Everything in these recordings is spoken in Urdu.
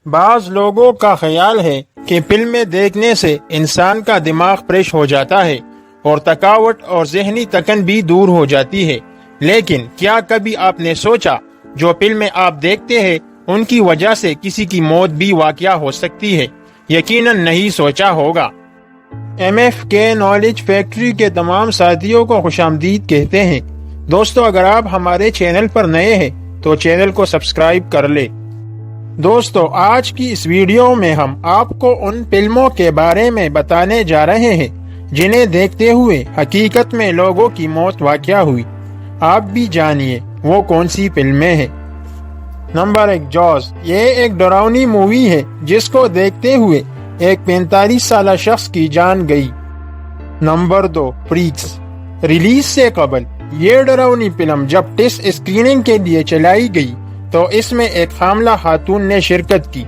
بعض لوگوں کا خیال ہے کہ فلمیں دیکھنے سے انسان کا دماغ فریش ہو جاتا ہے اور تھکاوٹ اور ذہنی تھکن بھی دور ہو جاتی ہے، لیکن کیا کبھی آپ نے سوچا جو فلمیں آپ دیکھتے ہیں ان کی وجہ سے کسی کی موت بھی واقع ہو سکتی ہے؟ یقیناً نہیں سوچا ہوگا۔ ایم ایف کے نالج فیکٹری کے تمام ساتھیوں کو خوش آمدید کہتے ہیں۔ دوستو، اگر آپ ہمارے چینل پر نئے ہیں تو چینل کو سبسکرائب کر لیں۔ دوستو، آج کی اس ویڈیو میں ہم آپ کو ان فلموں کے بارے میں بتانے جا رہے ہیں جنہیں دیکھتے ہوئے حقیقت میں لوگوں کی موت واقع ہوئی۔ آپ بھی جانیے وہ کون سی فلمیں ہیں۔ Number 1، jazz. یہ ایک ڈراؤنی مووی ہے جس کو دیکھتے ہوئے ایک 45 سالہ شخص کی جان گئی۔ Number 2، freaks. ریلیز سے قبل یہ ڈراؤنی فلم جب ٹیسٹ اسکریننگ کے لیے چلائی گئی تو اس میں ایک حاملہ خاتون نے شرکت کی،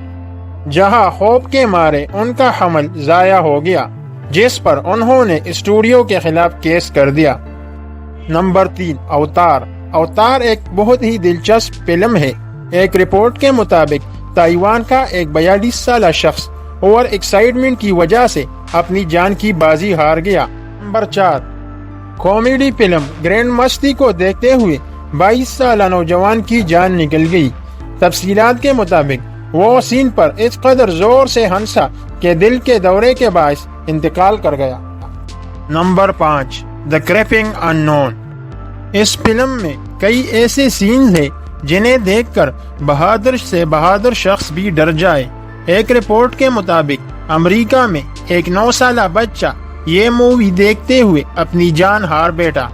جہاں خوف کے مارے ان کا حمل ضائع ہو گیا، جس پر انہوں نے اسٹوڈیو کے خلاف کیس کر دیا۔ نمبر 3، اوتار۔ اوتار ایک بہت ہی دلچسپ فلم ہے۔ ایک رپورٹ کے مطابق تائیوان کا ایک 42 سالہ شخص اوور ایکسائٹمنٹ کی وجہ سے اپنی جان کی بازی ہار گیا۔ نمبر 4، کامیڈی فلم گرینڈ مستی کو دیکھتے ہوئے 22 سالہ نوجوان کی جان نکل گئی۔ تفصیلات کے مطابق وہ سین پر اس قدر زور سے ہنسا کہ دل کے دورے کے باعث انتقال کر گیا۔ نمبر 5، دی کریپنگ اننون۔ اس فلم میں کئی ایسے سینز ہیں جنہیں دیکھ کر بہادر سے بہادر شخص بھی ڈر جائے۔ ایک رپورٹ کے مطابق امریکہ میں ایک 9 سالہ بچہ یہ مووی دیکھتے ہوئے اپنی جان ہار بیٹھا۔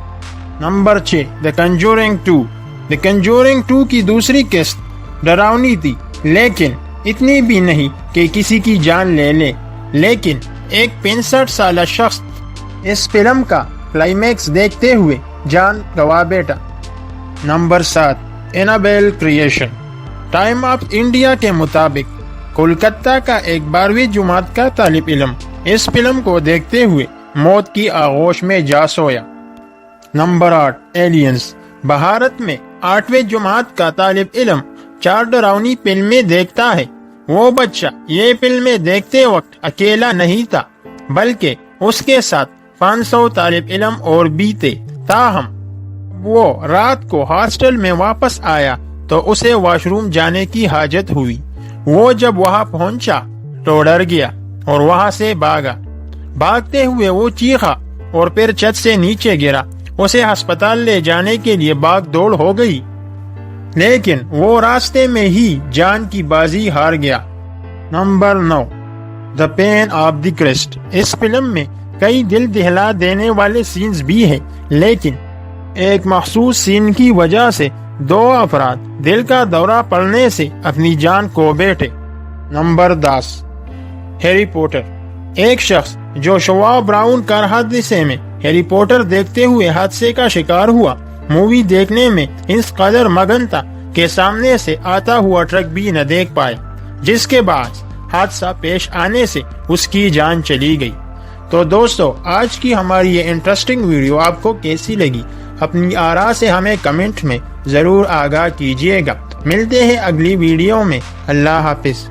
نمبر 6، دی کنجورنگ 2۔ دی کنجورنگ 2 کی دوسری قسط ڈراؤنی تھی، لیکن اتنی بھی نہیں کہ کسی کی جان لے لے، لیکن ایک 65 سالہ شخص اس فلم کا کلائمیکس دیکھتے ہوئے جان گنوا بیٹھا۔ Number 7، Annabelle creation. Time of India کے مطابق کولکتہ کا ایک 12ویں جماعت کا طالب علم اس فلم کو دیکھتے ہوئے موت کی آغوش میں جا سویا۔ Number 8، aliens. بھارت میں 8ویں جماعت کا طالب علم 4 ڈراؤنی فلمیں دیکھتا ہے۔ وہ بچہ یہ فلمیں دیکھتے وقت اکیلا نہیں تھا، بلکہ اس کے ساتھ 500 طالب علم اور بھی تھے۔ تاہم وہ رات کو ہاسٹل میں واپس آیا تو اسے واش روم جانے کی حاجت ہوئی۔ وہ جب وہاں پہنچا تو ڈر گیا اور وہاں سے بھاگا۔ بھاگتے ہوئے وہ چیخا اور پھر چھت سے نیچے گرا۔ اسے ہسپتال لے جانے کے لیے بھاگ دوڑ ہو گئی، لیکن وہ راستے میں ہی جان کی بازی ہار گیا۔ Number 9، the pain of the crust. اس فلم میں کئی دل دہلا دینے والے سینز بھی ہیں، لیکن ایک مخصوص سین کی وجہ سے 2 افراد دل کا دورہ پڑنے سے اپنی جان کو بیٹھے۔ Number 10، Harry Potter. ایک شخص جو شوا براؤن کار حادثے میں ہیری پوٹر دیکھتے ہوئے حادثے کا شکار ہوا، مووی دیکھنے میں اس قدر مگن تھا کہ سامنے سے آتا ہوا ٹرک بھی نہ دیکھ پائے، جس کے بعد حادثہ پیش آنے سے اس کی جان چلی گئی۔ تو دوستو، آج کی ہماری یہ انٹرسٹنگ ویڈیو آپ کو کیسی لگی؟ اپنی آراء سے ہمیں کمنٹ میں ضرور آگاہ کیجیے گا۔ ملتے ہیں اگلی ویڈیو میں۔ اللہ حافظ۔